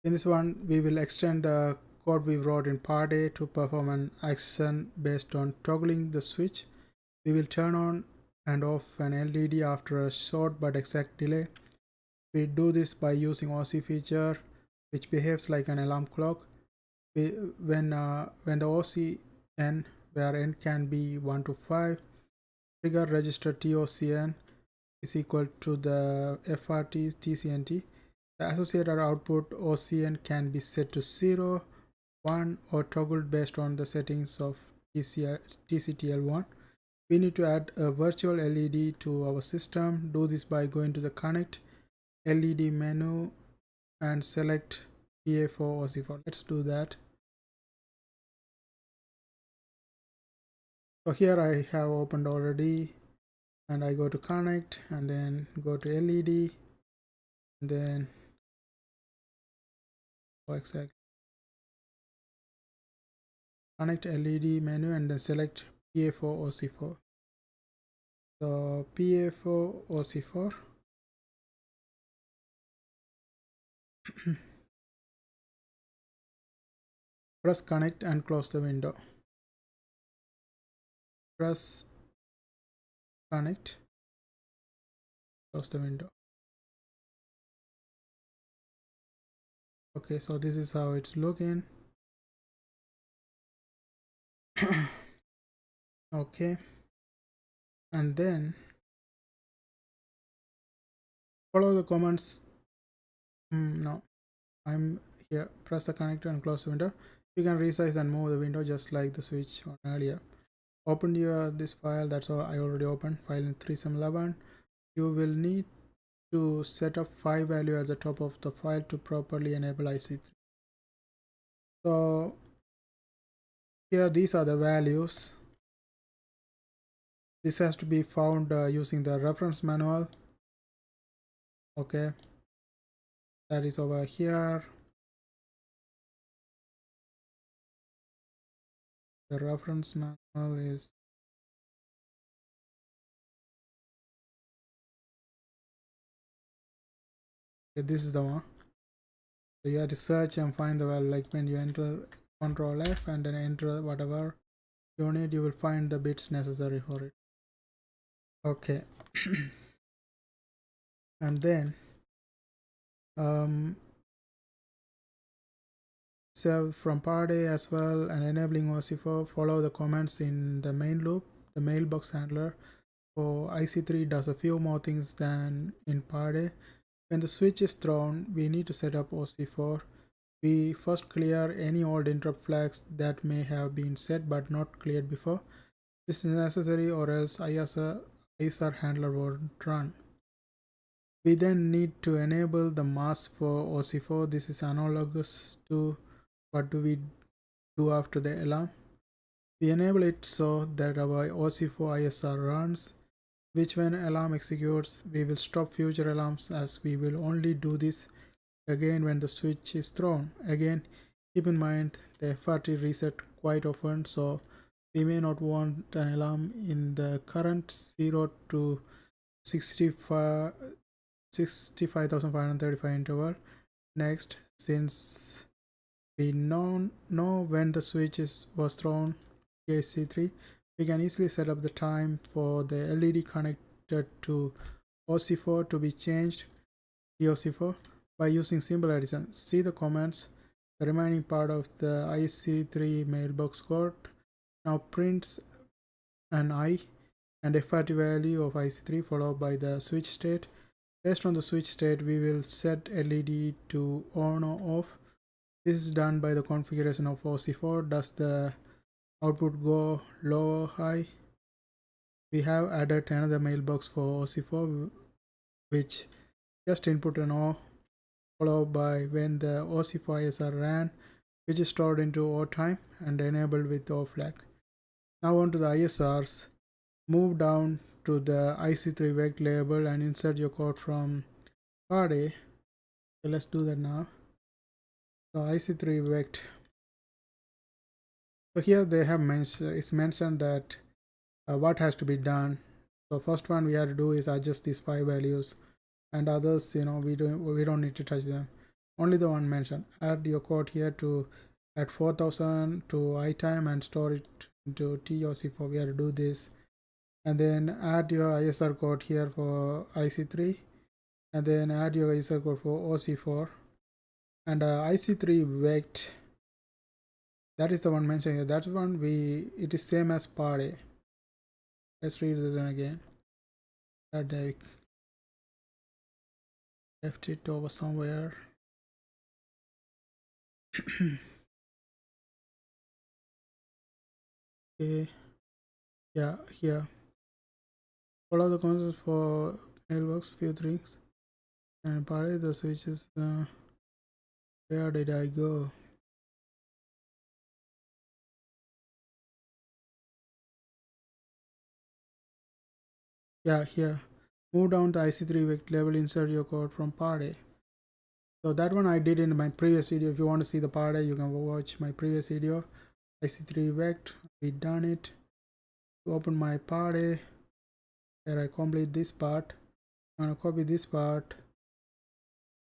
In this one, we will extend the code we wrote in part A to perform an action based on toggling the switch. We will turn on and off an LED after a short but exact delay. We do this by using OC feature, which behaves like an alarm clock. When the OC n, where n can be 1 to 5, trigger register TOCN is equal to the FRT TCNT. The associated output OCN can be set to 0, 1 or toggled based on the settings of TCTL1. We need to add a virtual LED to our system. Do this by going to the Connect LED menu and select PA4 OC4. Let's do that. So here I have opened already, and I go to Connect and then go to LED and then exactly Connect LED menu and then select PA4 OC4. So PA4 OC4. Press connect and close the window. Press connect, close the window. Okay, so this is how it's looking. Okay, and then follow the commands. No, I'm here. Press the connector and close the window. You can resize and move the window just like the switch on earlier. Open this file. That's all I already opened. File in 3.7.11. You will need to set up 5 value at the top of the file to properly enable IC3. So here these are the values. This has to be found using the reference manual. Okay, that is over here. The reference manual is okay, this is the one. So you have to search and find the value. Like when you enter Control F and then enter whatever you need, you will find the bits necessary for it. Okay. And then save from part A as well and enabling OC4. Follow the comments in the main loop. The mailbox handler for IC3 does a few more things than in part A. When the switch is thrown, we need to set up OC4. We first clear any old interrupt flags that may have been set but not cleared before. This is necessary or else ISR handler won't run. We then need to enable the mask for OC4. This is analogous to what do we do after the alarm. We enable it so that our OC4 ISR runs, which when alarm executes, we will stop future alarms, as we will only do this again when the switch is thrown. Again, keep in mind the FRT reset quite often, so we may not want an alarm in the current 0 to 65,535 interval. Next, since we know when the switch was thrown, IC3, we can easily set up the time for the LED connected to OC4 to be changed TOC4 by using simple addition. See the comments. The remaining part of the IC3 mailbox code now prints an I and FRT value of IC3 followed by the switch state. Based on the switch state, we will set LED to on or off. This is done by the configuration of OC4. Does the output go low or high? We have added another mailbox for OC4, which just input an O followed by when the OC4 ISR ran, which is stored into O time and enabled with O flag. Now on to the ISRs. Move down to the IC3 vec label and insert your code from part A. So let's do that now. So IC3 vec. So here they have mentioned that what has to be done. So first one we have to do is adjust these 5 values, and others, we don't need to touch them. only the one mentioned. Add your code here to add 4000 to itime and store it into TOC4. We have to do this, and then add your ISR code here for IC3, and then add your ISR code for OC4, and IC3 vect, that is the one mentioned here. That one it is same as part A. Let's read this one again. That I left it over somewhere. Okay, yeah, here. Follow the concept for mailbox, few things, and part A the switches. Where did I go? Yeah, here. Move down the IC3 vect level, insert your code from part A. So that one I did in my previous video. If you want to see the part A, you can watch my previous video. IC3 vect, we done it. Open my part A, where I complete this part. I'm gonna copy this part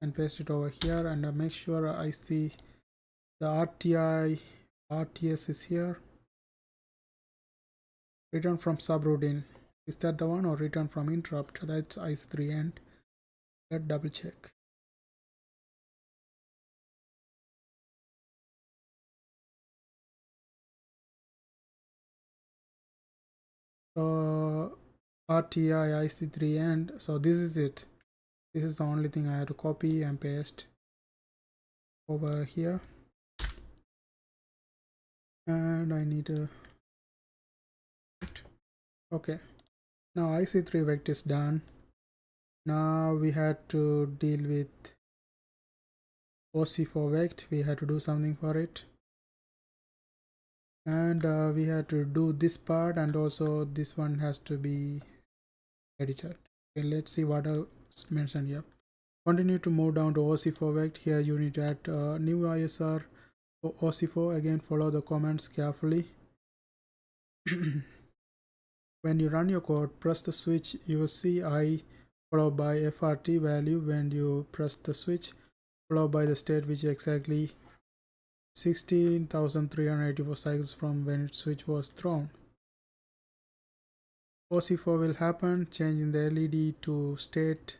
and paste it over here, and make sure I see the RTS is here. Return from subroutine, is that the one, or return from interrupt? That's IC3 end. Let's double check. So RTI IC3 end. So this is it. This is the only thing I have to copy and paste over here, and I need to. Okay, now IC3 vect is done. Now we had to deal with OC4 vect. We had to do something for it, and we had to do this part, and also this one has to be edited. Okay, let's see what else mentioned here. Continue to move down to OC4 vect. Here you need to add new ISR for OC4. Again, follow the comments carefully. When you run your code, press the switch. You will see I followed by FRT value when you press the switch, followed by the state, which is exactly 16,384 cycles from when its switch was thrown. OC4 will happen, changing the LED to state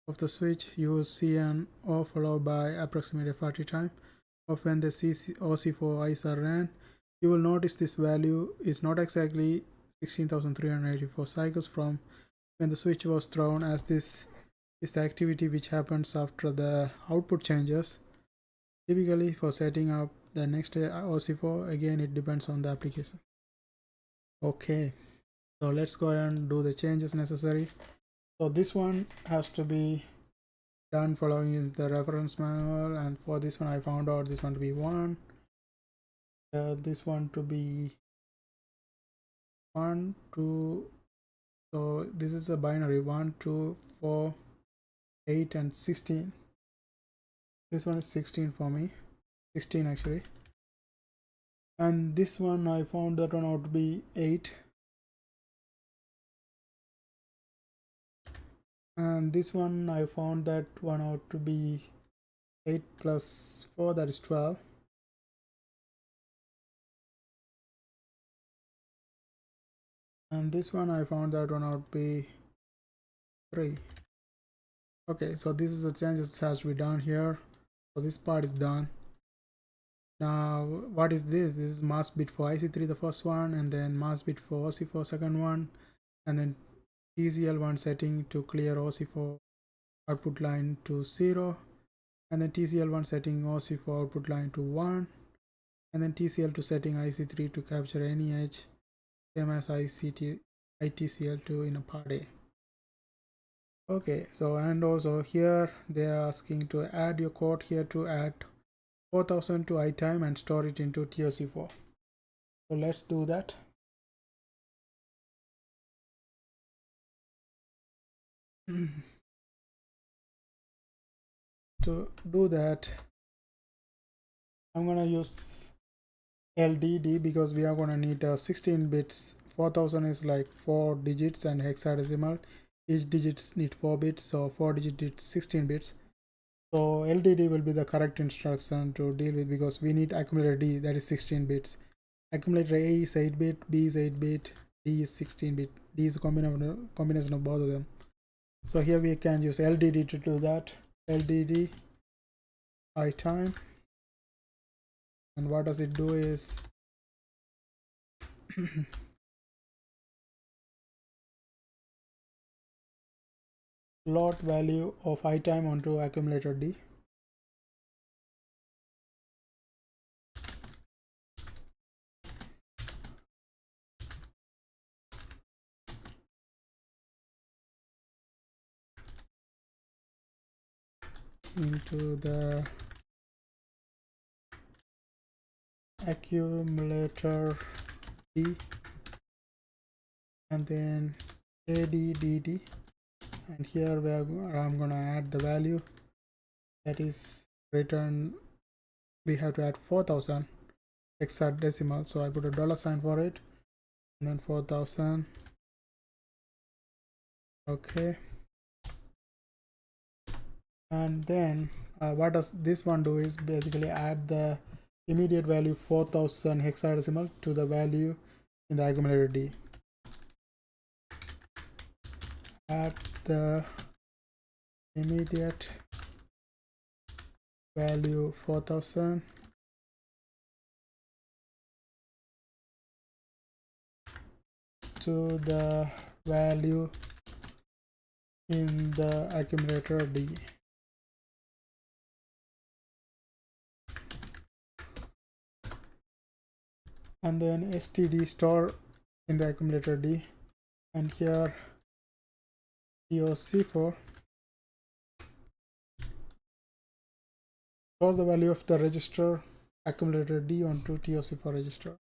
of the switch. You will see an O followed by approximate FRT time of when the OC4 ISR ran. You will notice this value is not exactly 16,384 cycles from when the switch was thrown, as this is the activity which happens after the output changes. Typically for setting up the next OC4, again it depends on the application. Okay, so let's go ahead and do the changes necessary. So this one has to be done following the reference manual, and for this one I found out this one to be 1, this one to be 1, 2. So this is a binary 1, 2, 4, 8 and 16. This one is 16 for me, 16 actually. And this one I found that one out to be 8, and this one I found that one out to be 8 plus 4, that is 12. And this one I found that one out to be 3. Okay, so this is the changes that has to be done here. So this part is done. Now what is this? This is mask bit for IC3, the first one, and then mask bit for OC4, second one, and then TCL1 setting to clear OC4 output line to 0, and then TCL1 setting OC4 output line to 1, and then TCL2 setting IC3 to capture any edge, same as ITCL2 in a part A. Okay, so and also here they are asking to add your code here to add 4000 to itime and store it into TOC4. So let's do that. To do that, I'm gonna use LDD because we are gonna need 16 bits. 4000 is like 4 digits and hexadecimal. Each digits need 4 bits, so 4 digits 16 bits. So LDD will be the correct instruction to deal with, because we need accumulator D, that is 16 bits. Accumulator A is 8 bit, B is 8 bit, D is 16 bit. D is a combination of both of them. So here we can use LDD to do that. LDD itime, and what does it do is load value of itime onto accumulator D. Into the accumulator D, and then ADDD, and here I'm gonna add the value that is return. We have to add 4000 hexadecimal, so I put a $sign for it, and then 4000. Okay, and then what does this one do is basically add the immediate value 4000 hexadecimal to the value in the accumulator D. Add the immediate value 4000 to the value in the accumulator D. And then std store in the accumulator D, and here TOC4 store the value of the register accumulator D onto TOC4 register.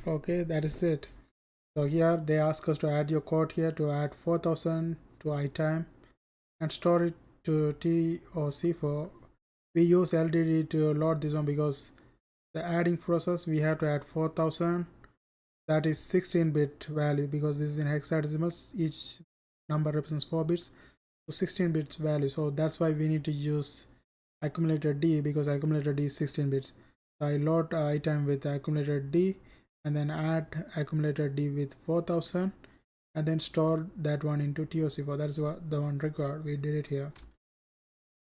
Okay, that is it. So here they ask us to add your code here to add 4000 to itime and store it to TOC4. We use LDD to load this one because the adding process we have to add 4000, that is 16-bit value, because this is in hexadecimal, each number represents 4 bits, so 16 bits value. So that's why we need to use accumulator D, because accumulator D is 16 bits. So I load itime with accumulator D, and then add accumulator D with 4000, and then store that one into TOC4. That's what the one required. We did it here.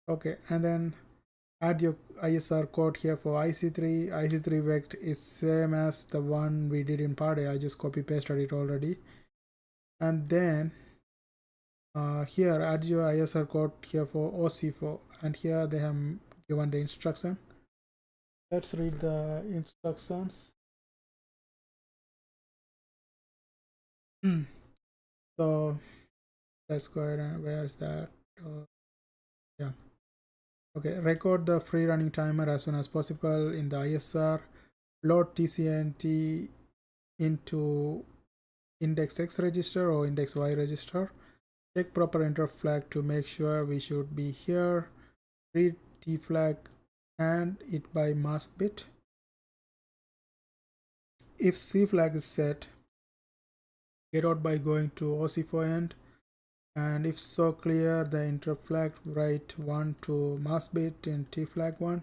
Okay, and then add your ISR code here for IC3. IC3 vect is same as the one we did in part A. I just copy pasted it already. And then here add your ISR code here for OC4, and here they have given the instruction. Let's read the instructions. So let's go ahead, and where is that? Yeah. Okay, record the free running timer as soon as possible in the ISR. Load TCNT into index X register or index Y register. Check proper interrupt flag to make sure we should be here. Read T flag and it by mask bit. If C flag is set, get out by going to OC4 end, and if so clear the interrupt flag, write 1 to mask bit in T flag 1.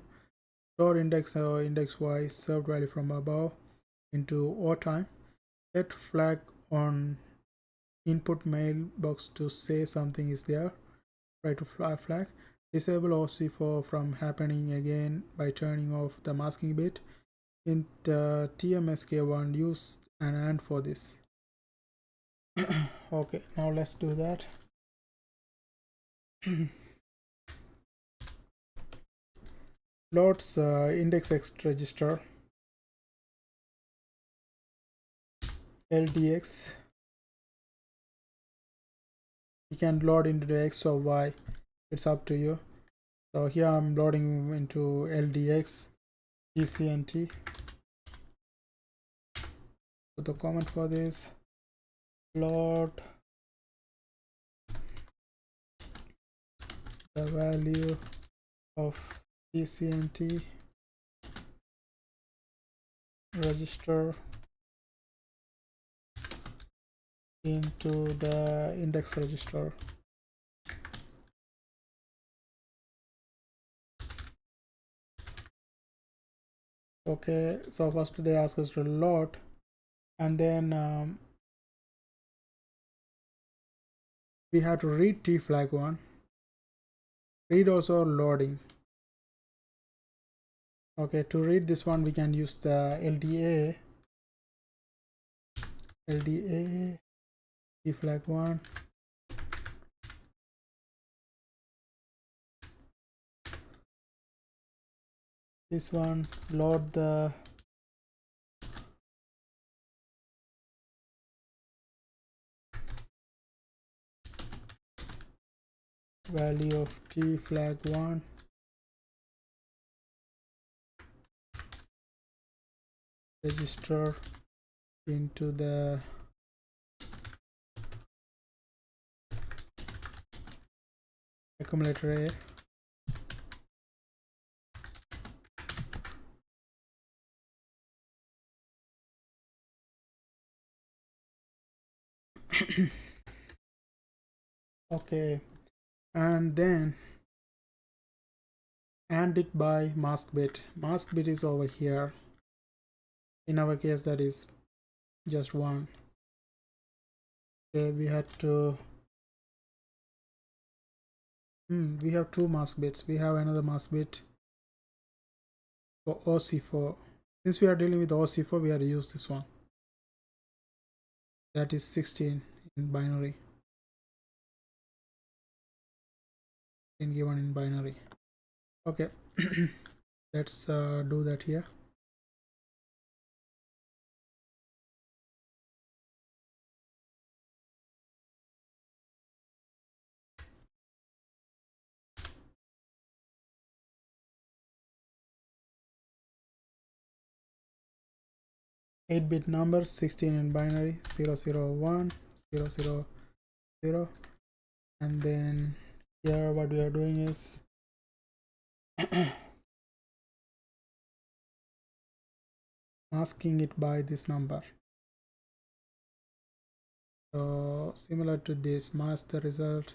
Store index or index Y served value from above into O time. Set flag on input mailbox to say something is there. Write to flag. Disable OC4 from happening again by turning off the masking bit. In the TMSK1, use an AND for this. Okay, now let's do that. Loads index X register LDX you can load into the X or Y, it's up to you. So here I'm loading into LDX GCNT. So the comment for this, load the value of GCNT register into the index register. Okay, so first they ask us to load, and then we have to read T flag 1, read also loading. Okay, to read this one we can use the LDA T flag 1, this one, load the value of T flag 1 register into the accumulator A. Okay, and then AND it by mask bit. Mask bit is over here. In our case that is just 1. Okay, we had to we have 2 mask bits. We have another mask bit for OC4. Since we are dealing with OC4, we have to use this one. That is 16 in binary. Given in binary. Okay, let's do that here. Eight-bit number, 16 in binary, 001, 000, and then here what we are doing is masking it by this number. So similar to this, mask the result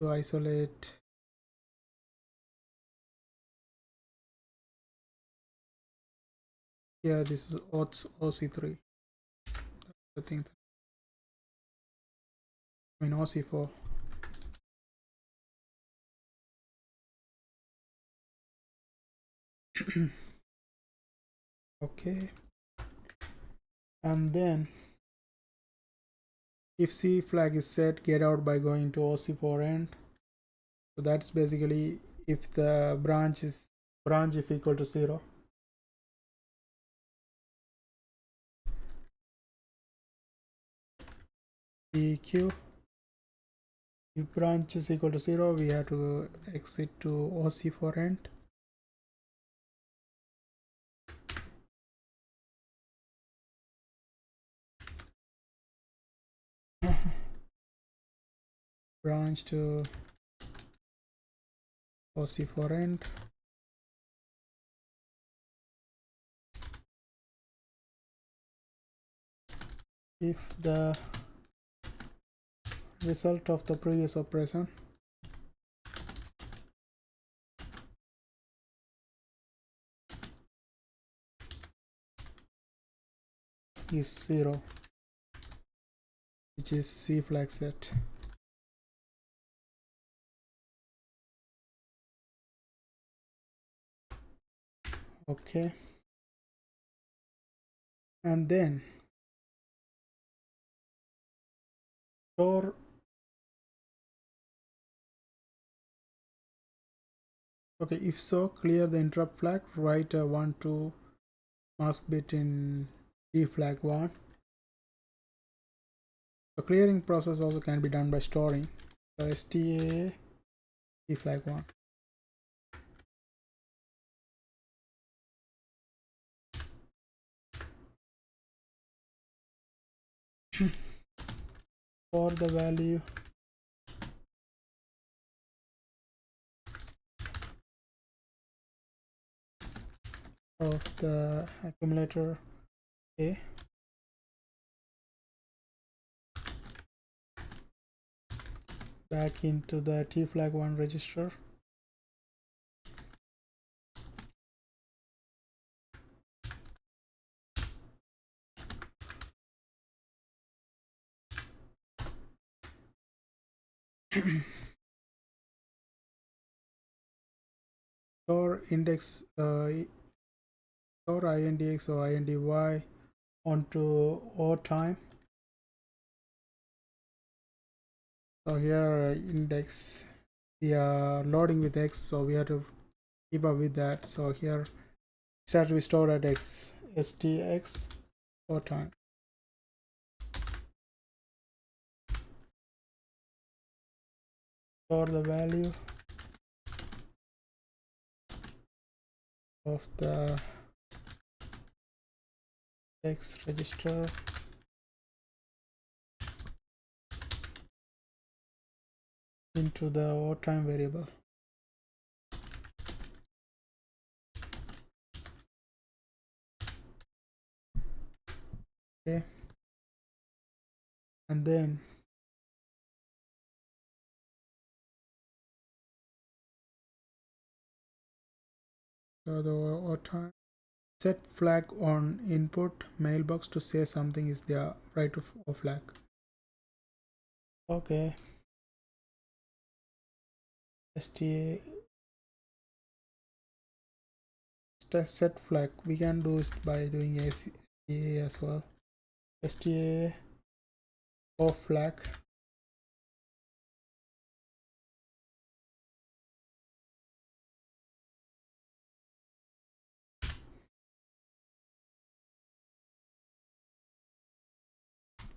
to isolate here. This is OC3. That's the thing. I mean OC4. Okay, and then if C flag is set, get out by going to OC4 end. So that's basically if the branch if equal to 0. PQ, if branch is equal to 0, we have to exit to OC4 end. Branch to OC4 end. If the result of the previous operation is 0, which is C flag set. Okay, and then store okay, if so, clear the interrupt flag, write a 1 2 mask bit in T flag 1, The clearing process also can be done by storing. So sta t flag 1. For the value of the accumulator A, back into the t flag 1 register. Store index store indx or indy onto O time. So here index, we are loading with x, so we have to keep up with that. So here it has to be stored at x, stx O time. Store the value of the x register into the O time variable. Okay, and then so the O time set flag on input mailbox to say something is there, right of flag. Okay, sta set flag we can do it by doing sta as well. Sta O flag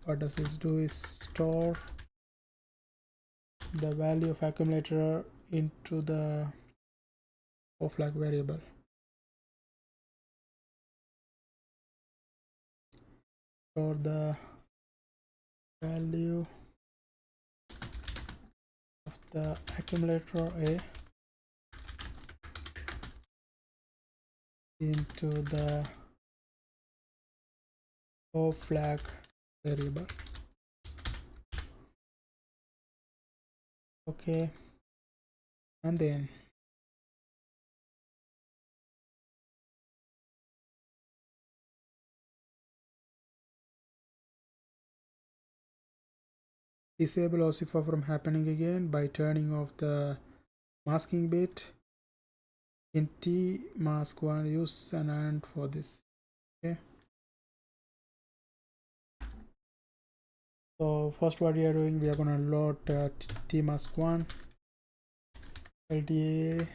what does this do is store the value of accumulator into the O flag variable. Store the value of the accumulator A into the O flag variable. Okay, and then disable OSIFA from happening again by turning off the masking bit. In T mask 1 use an AND for this. Okay, so first what we are doing, we are going to load T mask 1 LDA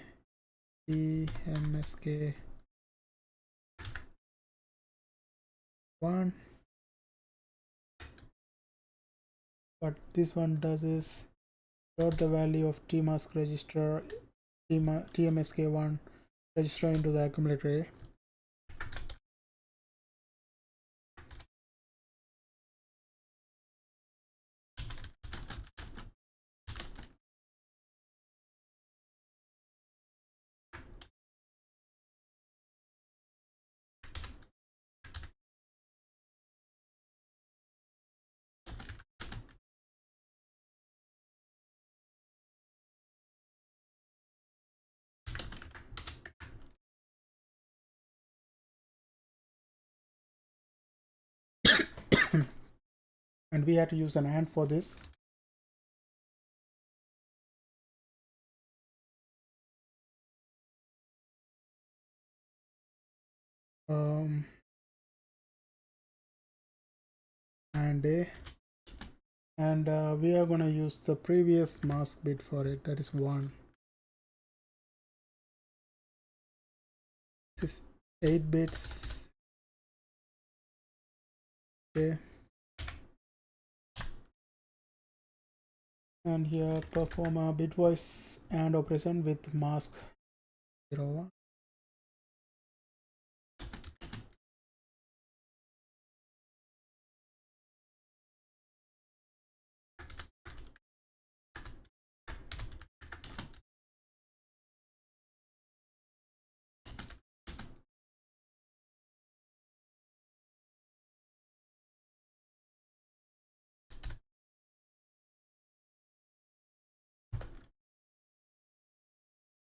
TMSK 1. What this one does is load the value of tmask register tmsk1 register into the accumulator A. And we have to use an AND for this. And A, and we are going to use the previous mask bit for it, that is 1. This is 8 bits. Okay, and here perform a bit voice and operation with mask 01.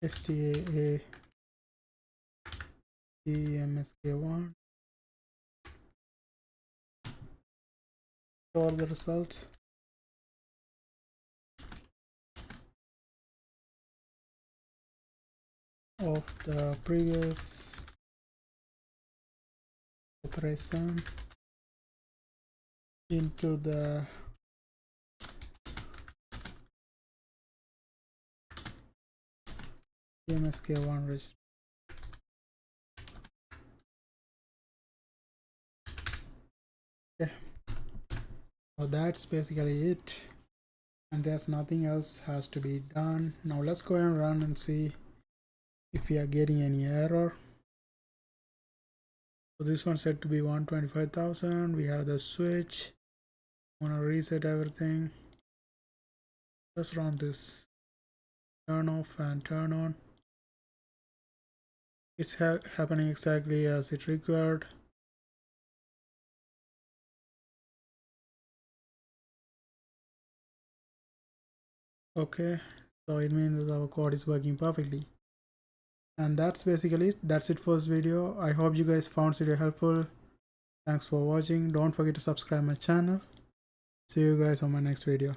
STAA TMSK1. For the results of the previous operation into the TMSK1 register. Okay, so that's basically it, and there's nothing else has to be done. Now let's go and run and see if we are getting any error. So this one said to be 125,000. We have the switch. I want to reset everything. Let's run this. Turn off and turn on. It's happening exactly as it required. Okay, so it means our code is working perfectly. And that's basically it. That's it for this video. I hope you guys found this video helpful. Thanks for watching. Don't forget to subscribe my channel. See you guys on my next video.